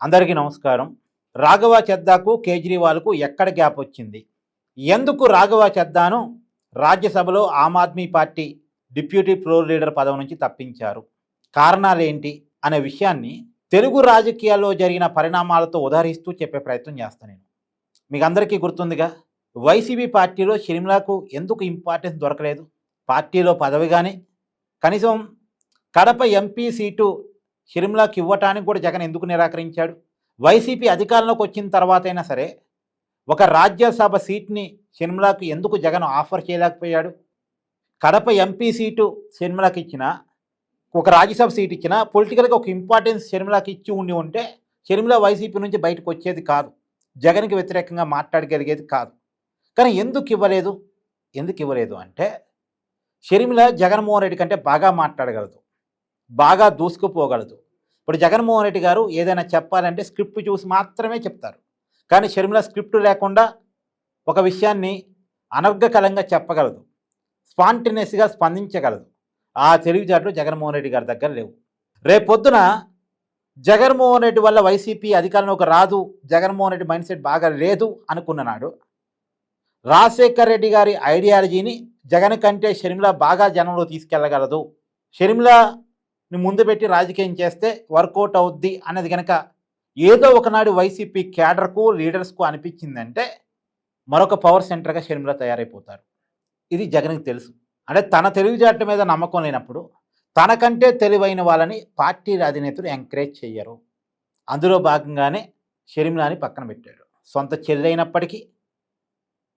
అందరికీ నమస్కారం. రాఘవ చెద్దాకు కేజ్రీవాల్కు ఎక్కడ గ్యాప్ వచ్చింది? ఎందుకు రాఘవ చెద్దాను రాజ్యసభలో Aam Aadmi party deputy floor leader పదవి నుంచి తప్పించారు? కారణాలేంటి అనే విషయాన్ని తెలుగు రాజకీయాల్లో జరిగిన పరిణామాలతో ఉదహరిస్తూ చెప్పే ప్రయత్నం చేస్తాను నేను. మీకు అందరికీ గుర్తుందిగా, వైసీపీ పార్టీలో షర్మిలకు ఎందుకు ఇంపార్టెన్స్ దొరకలేదు? పార్టీలో పదవి కానీ కనీసం కడప ఎంపీ సీటు షర్మిలకు ఇవ్వటానికి కూడా జగన్ ఎందుకు నిరాకరించాడు? వైసీపీ అధికారంలోకి వచ్చిన తర్వాత అయినా సరే ఒక రాజ్యసభ సీట్ని షర్మిలకు ఎందుకు జగన్ ఆఫర్ చేయలేకపోయాడు? కడప ఎంపీ సీటు షర్మిలకు ఇచ్చిన, ఒక రాజ్యసభ సీట్ ఇచ్చిన, పొలిటికల్గా ఒక ఇంపార్టెన్స్ షర్మిలకు ఇచ్చి ఉంటే షర్మిల వైసీపీ నుంచి బయటకు వచ్చేది కాదు, జగన్కి వ్యతిరేకంగా మాట్లాడగలిగేది కాదు. కానీ ఎందుకు ఇవ్వలేదు అంటే షర్మిల జగన్మోహన్ రెడ్డి కంటే బాగా మాట్లాడగలదు, బాగా దూసుకుపోగలదు. ఇప్పుడు జగన్మోహన్ రెడ్డి గారు ఏదైనా చెప్పాలంటే స్క్రిప్ట్ చూసి మాత్రమే చెప్తారు. కానీ షర్మిల స్క్రిప్ట్ లేకుండా ఒక విషయాన్ని అనర్గళంగా చెప్పగలదు, స్పాంటేనియస్గా స్పందించగలదు. ఆ తెలివితేటలు జగన్మోహన్ రెడ్డి గారి దగ్గర లేవు. రేపొద్దున జగన్మోహన్ రెడ్డి వల్ల వైసీపీ అధికారంలోకి రాదు, జగన్మోహన్ రెడ్డి మైండ్ సెట్ బాగా లేదు అనుకున్నాడు. రాజశేఖర్ రెడ్డి గారి ఐడియాలజీని జగన్ కంటే షర్మిల బాగా జనంలో తీసుకెళ్ళగలదు, షర్మిలని ముందు పెట్టి రాజకీయం చేస్తే వర్కౌట్ అవుద్ది అన్నది కనుక ఏదో ఒకనాడు వైసీపీ క్యాడర్కు లీడర్స్కు అనిపించిందంటే మరొక పవర్ సెంటర్గా షర్మిల తయారైపోతారు. ఇది జగన్కి తెలుసు. అంటే తన తెలివితేటల మీద నమ్మకం లేనప్పుడు తనకంటే తెలివైన వాళ్ళని పార్టీ అధినేతలు ఎంకరేజ్ చేయరు. అందులో భాగంగానే షర్మిలని పక్కన పెట్టాడు. సొంత చెల్లైనప్పటికీ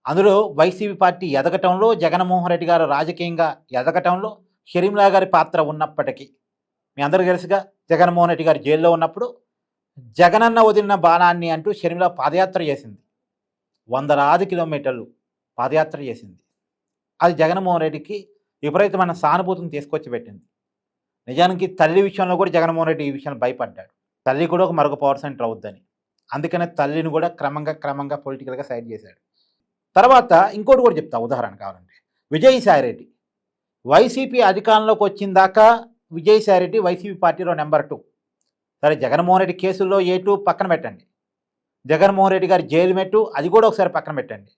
అందులో వైసీపీ పార్టీ ఎదగటంలో, జగన్మోహన్ రెడ్డి గారు రాజకీయంగా ఎదగటంలో షర్మిల గారి పాత్ర ఉన్నప్పటికీ, మీ అందరికీ తెలుసుగా, జగన్మోహన్ రెడ్డి గారు జైల్లో ఉన్నప్పుడు జగనన్న వదిలిన బాణాన్ని అంటూ షర్మిల పాదయాత్ర చేసింది. 100 కిలోమీటర్లు పాదయాత్ర చేసింది. అది జగన్మోహన్ రెడ్డికి విపరీతమైన సానుభూతిని తీసుకొచ్చి పెట్టింది. నిజానికి తల్లి విషయంలో కూడా జగన్మోహన్ రెడ్డి ఈ విషయంలో భయపడ్డాడు. తల్లి కూడా ఒక మరొక పవర్ సెంటర్ అవుద్దని. అందుకనే తల్లిని కూడా క్రమంగా పొలిటికల్గా సైడ్ చేశాడు. తర్వాత ఇంకోటి కూడా చెప్తా, ఉదాహరణ కావాలంటే విజయసాయిరెడ్డి వైసీపీ అధికారంలోకి వచ్చిన దాకా విజయసాయిరెడ్డి వైసీపీ పార్టీలో నెంబర్ 2. సరే, జగన్మోహన్ రెడ్డి కేసుల్లో A2 పక్కన పెట్టండి, జగన్మోహన్ రెడ్డి గారి జైలు మెట్టు అది కూడా ఒకసారి పక్కన పెట్టండి.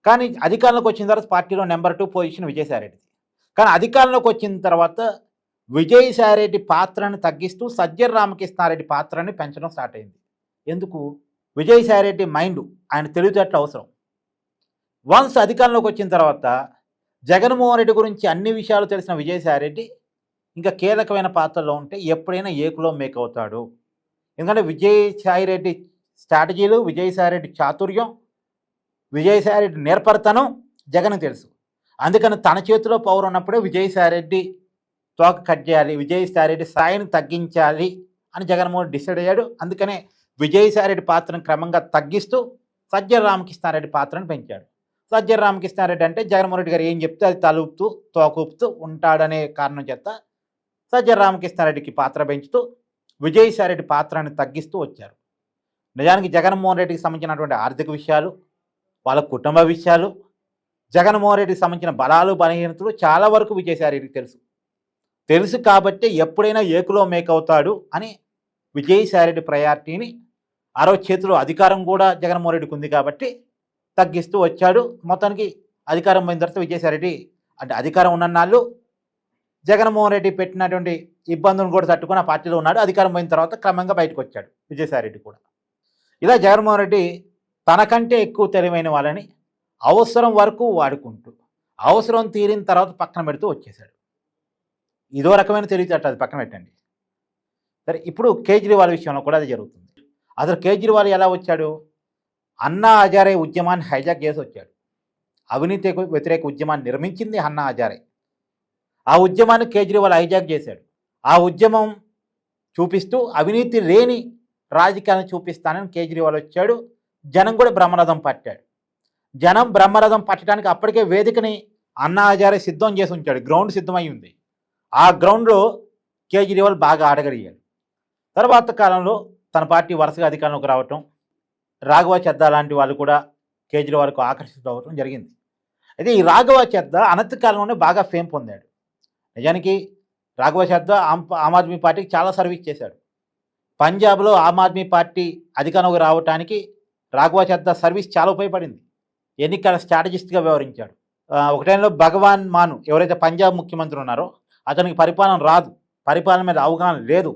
కానీ అధికారంలోకి వచ్చిన తర్వాత పార్టీలో నెంబర్ 2 పొజిషన్ విజయసాయిరెడ్డిది. కానీ అధికారంలోకి వచ్చిన తర్వాత విజయసాయిరెడ్డి పాత్రను తగ్గిస్తూ సజ్జల రామకృష్ణారెడ్డి పాత్రని పెంచడం స్టార్ట్ అయింది. ఎందుకు? విజయసాయిరెడ్డి మైండ్, ఆయన తెలివితేటలు అవసరం. వన్స్ అధికారంలోకి వచ్చిన తర్వాత జగన్మోహన్ రెడ్డి గురించి అన్ని విషయాలు తెలిసిన విజయసాయిరెడ్డి ఇంకా కీలకమైన పాత్రలో ఉంటే ఎప్పుడైనా ఏకులో మేక్ అవుతాడు. ఎందుకంటే విజయసాయిరెడ్డి స్ట్రాటజీలు, విజయసాయిరెడ్డి చాతుర్యం, విజయసాయిరెడ్డి నేర్పరితనం జగన్కి తెలుసు. అందుకని తన చేతిలో పవర్ ఉన్నప్పుడే విజయసాయిరెడ్డి తోక కట్ చేయాలి, విజయసాయిరెడ్డి స్థాయిని తగ్గించాలి అని జగన్మోహన్ డిసైడ్ అయ్యాడు. అందుకనే విజయసాయిరెడ్డి పాత్రను క్రమంగా తగ్గిస్తూ సజ్జల రామకృష్ణారెడ్డి పాత్రను పెంచాడు. సజ్జల రామకృష్ణారెడ్డి అంటే జగన్మోహన్ రెడ్డి గారు ఏం చెప్తే అది తలుపుతూ తోకూపుతూ ఉంటాడనే కారణం చేత సజ్జల రామకృష్ణారెడ్డికి పాత్ర పెంచుతూ విజయసాయిరెడ్డి పాత్రని తగ్గిస్తూ వచ్చారు. నిజానికి జగన్మోహన్ రెడ్డికి సంబంధించినటువంటి ఆర్థిక విషయాలు, వాళ్ళ కుటుంబ విషయాలు, జగన్మోహన్ రెడ్డికి సంబంధించిన బలాలు బలహీనతలు చాలా వరకు విజయసాయిరెడ్డికి తెలుసు కాబట్టి ఎప్పుడైనా ఏకులో మేక్ అవుతాడు అని విజయసాయిరెడ్డి ప్రయారిటీని, చేతిలో అధికారం కూడా జగన్మోహన్ రెడ్డికి ఉంది కాబట్టి తగ్గిస్తూ వచ్చాడు. మొత్తానికి అధికారం పోయిన తర్వాత విజయసాయిరెడ్డి అంటే అధికారం ఉన్నన్నాళ్ళు జగన్మోహన్ రెడ్డి పెట్టినటువంటి ఇబ్బందులను కూడా తట్టుకుని ఆ పార్టీలో ఉన్నాడు. అధికారం పోయిన తర్వాత క్రమంగా బయటకు వచ్చాడు విజయసాయిరెడ్డి కూడా. ఇలా జగన్మోహన్ రెడ్డి తనకంటే ఎక్కువ తెలివైన వాళ్ళని అవసరం వరకు వాడుకుంటూ అవసరం తీరిన తర్వాత పక్కన పెడుతూ వచ్చేసాడు. ఇదో రకమైన తెలివితేట, అది పక్కన పెట్టండి. సరే, ఇప్పుడు కేజ్రీవాల్ విషయంలో కూడా అది జరుగుతుంది. అసలు కేజ్రీవాల్ ఎలా వచ్చాడు? అన్నా హజారే ఉద్యమాన్ని హైజాక్ చేసి వచ్చాడు. అవినీతి వ్యతిరేక ఉద్యమాన్ని నిర్మించింది అన్నా హజారే. ఆ ఉద్యమాన్ని కేజ్రీవాల్ హైజాక్ చేశాడు. ఆ ఉద్యమం చూపిస్తూ అవినీతి లేని రాజకీయాలను చూపిస్తానని కేజ్రీవాల్ వచ్చాడు. జనం కూడా బ్రహ్మరథం పట్టాడు. జనం బ్రహ్మరథం పట్టడానికి అప్పటికే వేదికని అన్నా హజారే సిద్ధం చేసి ఉంచాడు. గ్రౌండ్ సిద్ధమై ఉంది. ఆ గ్రౌండ్లో కేజ్రీవాల్ బాగా ఆడగలిగాడు. తర్వాత కాలంలో తన పార్టీ వరుసగా అధికారంలోకి రావటం, రాఘవ చెద్దా లాంటి వాళ్ళు కూడా కేజ్రీవాల్కు ఆకర్షితులవడం జరిగింది. అయితే ఈ రాఘవ చెద్దా అనతి కాలంలోనే బాగా ఫేమ్ పొందాడు. నిజానికి రాఘవ చెద్దా ఆమ్ ఆద్మీ పార్టీకి చాలా సర్వీస్ చేశాడు. పంజాబ్లో ఆమ్ ఆద్మీ పార్టీ అధికారంలోకి రావడానికి రాఘవ చద్దా సర్వీస్ చాలా ఉపయోగపడింది. ఎన్నికల స్ట్రాటజిస్ట్గా వ్యవహరించాడు. ఒక టైంలో భగవాన్ మాను ఎవరైతే పంజాబ్ ముఖ్యమంత్రి ఉన్నారో అతనికి పరిపాలన రాదు, పరిపాలన మీద అవగాహన లేదు.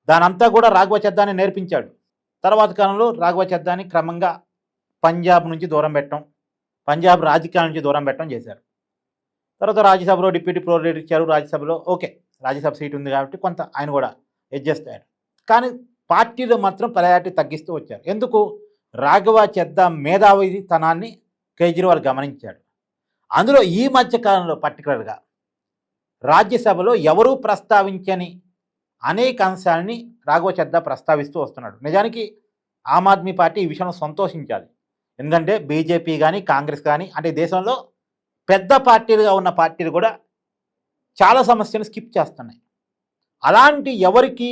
దానంతా కూడా రాఘవ చద్దాని నేర్పించాడు. తర్వాత కాలంలో రాఘవ చద్దాని క్రమంగా పంజాబ్ నుంచి దూరం పెట్టడం, పంజాబ్ రాజకీయాల నుంచి దూరం పెట్టడం చేశారు. తర్వాత రాజ్యసభలో డిప్యూటీ ఫ్లోర్ లీడర్ ఇచ్చారు. రాజ్యసభలో ఓకే, రాజ్యసభ సీట్ ఉంది కాబట్టి కొంత ఆయన కూడా అడ్జస్ట్ అయ్యాడు. కానీ పార్టీలో మాత్రం ప్రయారిటీ తగ్గిస్తూ వచ్చారు. ఎందుకు? రాఘవ చద్దా మేధావితనాన్ని కేజ్రీవాల్ గమనించాడు. అందులో ఈ మధ్య కాలంలో పర్టికులర్గా రాజ్యసభలో ఎవరూ ప్రస్తావించని అనేక అంశాలని రాఘవ చద్దా ప్రస్తావిస్తూ వస్తున్నాడు. నిజానికి ఆమ్ ఆద్మీ పార్టీ ఈ విషయంలో సంతోషించాలి. ఎందుకంటే బీజేపీ కానీ కాంగ్రెస్ కానీ అంటే దేశంలో పెద్ద పార్టీలుగా ఉన్న పార్టీలు కూడా చాలా సమస్యలు స్కిప్ చేస్తున్నాయి. అలాంటి ఎవరికి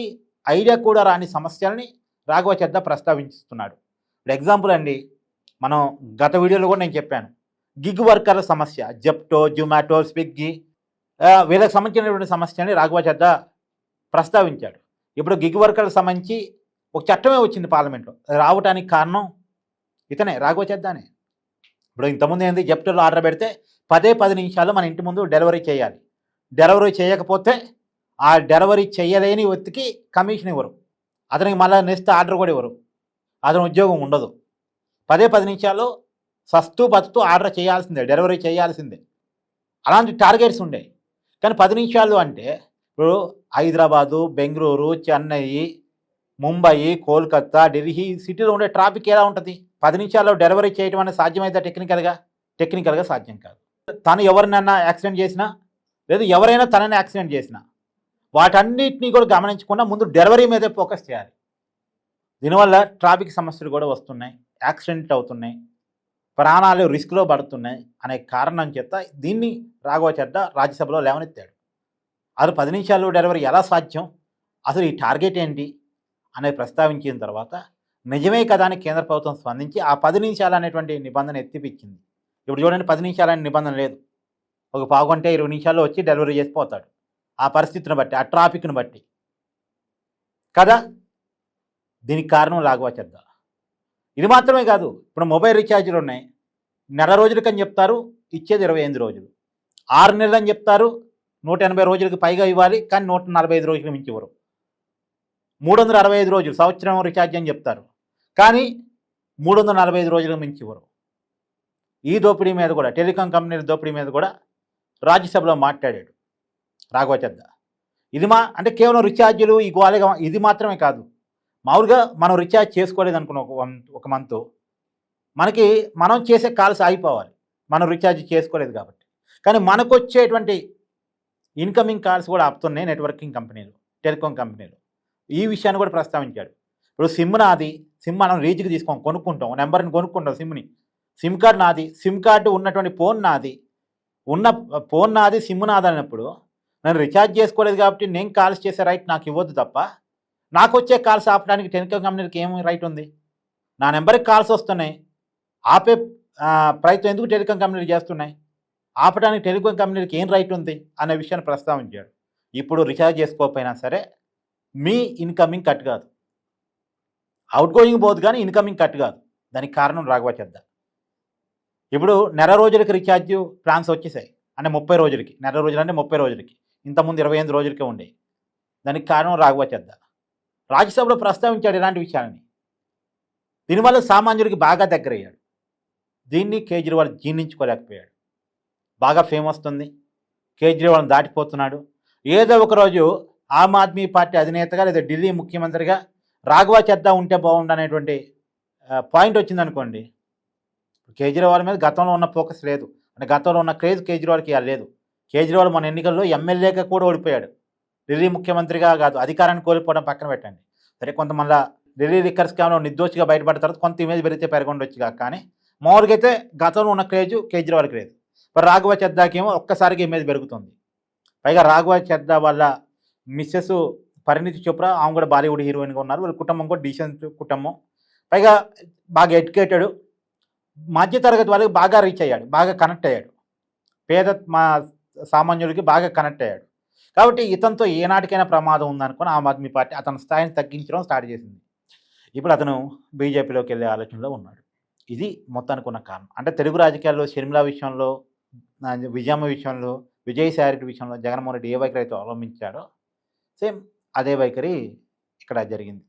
ఐడియా కూడా రాని సమస్యల్ని రాఘవ చద్దా ప్రస్తావిస్తున్నాడు. ఇప్పుడు ఎగ్జాంపుల్ అండి, మనం గత వీడియోలో కూడా నేను చెప్పాను, గిగ్ వర్కర్ల సమస్య, జెప్టో, జొమాటో, స్విగ్గీ వీళ్ళకి సంబంధించినటువంటి సమస్యని రాఘవ చద్దా ప్రస్తావించాడు. ఇప్పుడు గిగ్ వర్కర్లకు సంబంధించి ఒక చట్టమే వచ్చింది పార్లమెంట్లో. రావడానికి కారణం ఇతనే, రాఘవ చద్దానే. ఇప్పుడు ఇంతకుముందు ఏంది, జెప్టోలో ఆర్డర్ పెడితే 10 నిమిషాల్లో మన ఇంటి ముందు డెలివరీ చేయాలి. డెలివరీ చేయకపోతే ఆ డెలివరీ చేయలేని వ్యక్తికి కమిషన్ ఇవ్వరు, అతనికి మళ్ళీ నెక్స్ట్ ఆర్డర్ కూడా ఇవ్వరు, అతని ఉద్యోగం ఉండదు. 10 నిమిషాల్లో సస్తూ బతుతూ ఆర్డర్ చేయాల్సిందే, డెలివరీ చేయాల్సిందే. అలాంటి టార్గెట్స్ ఉండేవి. కానీ 10 నిమిషాలు అంటే ఇప్పుడు హైదరాబాదు, బెంగళూరు, చెన్నై, ముంబై, కోల్కతా, ఢిల్లీ సిటీలో ఉండే ట్రాఫిక్ ఎలా ఉంటుంది? 10 నిమిషాల్లో డెలివరీ చేయడం అనేది సాధ్యమైతే టెక్నికల్గా సాధ్యం కాదు. తను ఎవరినైనా యాక్సిడెంట్ చేసినా లేదు ఎవరైనా తనని యాక్సిడెంట్ చేసినా వాటన్నిటినీ కూడా గమనించకుండా ముందు డెలివరీ మీదే ఫోకస్ చేయాలి. దీనివల్ల ట్రాఫిక్ సమస్యలు కూడా వస్తున్నాయి, యాక్సిడెంట్ అవుతున్నాయి, ప్రాణాలు రిస్క్లో పడుతున్నాయి అనే కారణం చేత దీన్ని రాఘవ చద్దా రాజ్యసభలో లేవనెత్తాడు. అసలు 10 నిమిషాల్లో డెలివరీ ఎలా సాధ్యం, అసలు ఈ టార్గెట్ ఏంటి అనేది ప్రస్తావించిన తర్వాత నిజమే కదా అని కేంద్ర ప్రభుత్వం స్పందించి ఆ 10 నిమిషాలు అనేటువంటి నిబంధన ఎత్తిపించింది. ఇప్పుడు చూడండి, 10 నిమిషాలు అనే నిబంధన లేదు. ఒక పావుగంట 20 నిమిషాల్లో వచ్చి డెలివరీ చేసిపోతాడు, ఆ పరిస్థితిని బట్టి, ఆ ట్రాఫిక్ను బట్టి కదా. దీనికి కారణం రాఘవ చద్దా. ఇది మాత్రమే కాదు, ఇప్పుడు మొబైల్ రీఛార్జీలు ఉన్నాయి, నెల రోజులకని చెప్తారు, ఇచ్చేది 28 రోజులు. 6 నెలలు అని చెప్తారు, 180 రోజులకు పైగా ఇవ్వాలి, కానీ 145 రోజులకు మించి ఇవ్వరు. 365 రోజులు సంవత్సరం రీఛార్జ్ అని చెప్తారు, కానీ 345 రోజులకు మించి ఇవ్వరు. ఈ దోపిడీ మీద కూడా, టెలికాం కంపెనీల దోపిడీ మీద కూడా రాజ్యసభలో మాట్లాడాడు రాఘవ చద్దా. ఇది అంటే కేవలం రీఛార్జీలు ఈ గోళగా ఇది మాత్రమే కాదు. మామూలుగా మనం రీఛార్జ్ చేసుకోలేదు అనుకున్న ఒక మంత్ మనకి మనం చేసే కాల్స్ ఆగిపోవాలి, మనం రీఛార్జ్ చేసుకోలేదు కాబట్టి. కానీ మనకు వచ్చేటువంటి ఇన్కమింగ్ కాల్స్ కూడా ఆపుతున్నాయి నెట్వర్కింగ్ కంపెనీలు, టెలికాం కంపెనీలు. ఈ విషయాన్ని కూడా ప్రస్తావించాడు. ఇప్పుడు సిమ్ నాది, సిమ్ మనం రీచ్కి కొనుక్కుంటాం, నెంబర్ని కొనుక్కుంటాం, సిమ్ కార్డు నాది, సిమ్ కార్డు ఉన్నటువంటి ఫోన్ నాది, ఫోన్ నాది, సిమ్ నాది అన్నప్పుడు నేను రీఛార్జ్ చేసుకోలేదు కాబట్టి నేను కాల్స్ చేసే రైట్ నాకు ఇవ్వద్దు తప్ప, నాకు వచ్చే కాల్స్ ఆపడానికి టెలికాం కంపెనీలకు ఏం రైట్ ఉంది? నా నెంబర్కి కాల్స్ వస్తున్నాయి, ఆపే ప్రయత్నం ఎందుకు టెలికాం కంపెనీలు చేస్తున్నాయి? ఆపడానికి టెలికాం కంపెనీలకు ఏం రైట్ ఉంది అనే విషయాన్ని ప్రస్తావించాడు. ఇప్పుడు రీఛార్జ్ చేసుకోకపోయినా సరే మీ ఇన్కమింగ్ కట్ కాదు, అవుట్ గోయింగ్ పోదు, కానీ ఇన్కమింగ్ కట్ కాదు. దానికి కారణం రాఘవ చద్దా. ఇప్పుడు నెల రోజులకి రీఛార్జ్ ప్లాన్స్ వచ్చేసాయి, అంటే 30 రోజులకి. నెల రోజులు అంటే 30 రోజులకి, ఇంతకుముందు 28 రోజులకే ఉండేవి. దానికి కారణం రాఘవ చద్దా. రాజ్యసభలో ప్రస్తావించాడు ఇలాంటి విషయాలని. దీనివల్ల సామాన్యుడికి బాగా దగ్గరయ్యాడు. దీన్ని కేజ్రీవాల్ జీర్ణించుకోలేకపోయాడు. బాగా ఫేమ్ వస్తుంది, కేజ్రీవాల్ని దాటిపోతున్నాడు. ఏదో ఒకరోజు ఆమ్ ఆద్మీ పార్టీ అధినేతగా లేదా ఢిల్లీ ముఖ్యమంత్రిగా రాఘవ చద్దా ఉంటే బాగుండనేటువంటి పాయింట్ వచ్చిందనుకోండి, కేజ్రీవాల్ మీద గతంలో ఉన్న ఫోకస్ లేదు, అంటే గతంలో ఉన్న క్రేజ్ కేజ్రీవాల్కి లేదు. కేజ్రీవాల్ మన ఎన్నికల్లో ఎమ్మెల్యేగా కూడా ఓడిపోయాడు, ఢిల్లీ ముఖ్యమంత్రిగా కాదు. అధికారాన్ని కోల్పోవడం పక్కన పెట్టండి, సరే కొంతమంది ఢిల్లీ లిక్కర్ స్కామ్లో నిర్దోషిగా బయటపడిన తర్వాత కొంత ఇమేజ్ పెరిగితే పెరగొండొచ్చు కానీ మామూలుగా అయితే గతంలో ఉన్న క్రేజ్ కేజ్రీవాల్ క్రేజ్. మరి రాఘవ చద్దాకి ఏమో ఒక్కసారిగా ఇమేజ్ పెరుగుతుంది. పైగా రాఘవ చద్దా వాళ్ళ మిస్సెస్ పరిణీతి చోప్రా, ఆమె కూడా బాలీవుడ్ హీరోయిన్గా ఉన్నారు. వాళ్ళ కుటుంబం కూడా డీసెంట్ కుటుంబం, పైగా బాగా ఎడ్యుకేటెడ్, మధ్యతరగతి వాళ్ళకి బాగా రీచ్ అయ్యాడు, బాగా కనెక్ట్ అయ్యాడు, పేద మా సామాన్యులకి బాగా కనెక్ట్ అయ్యాడు. కాబట్టి ఇతనితో ఏనాటికైనా ప్రమాదం ఉందనుకుని ఆమ్ ఆద్మీ పార్టీ అతని స్థాయిని తగ్గించడం స్టార్ట్ చేసింది. ఇప్పుడు అతను బీజేపీలోకి వెళ్ళే ఆలోచనలో ఉన్నాడు. ఇది మొత్తానికి ఉన్న కారణం. అంటే తెలుగు రాజకీయాల్లో షర్మిల విషయంలో, విజయమ్మ విషయంలో, విజయసాయి రెడ్డి విషయంలో జగన్మోహన్ రెడ్డి ఏ వైఖరి అయితే అవలంబించాడో సేమ్ అదే వైఖరి ఇక్కడ జరిగింది.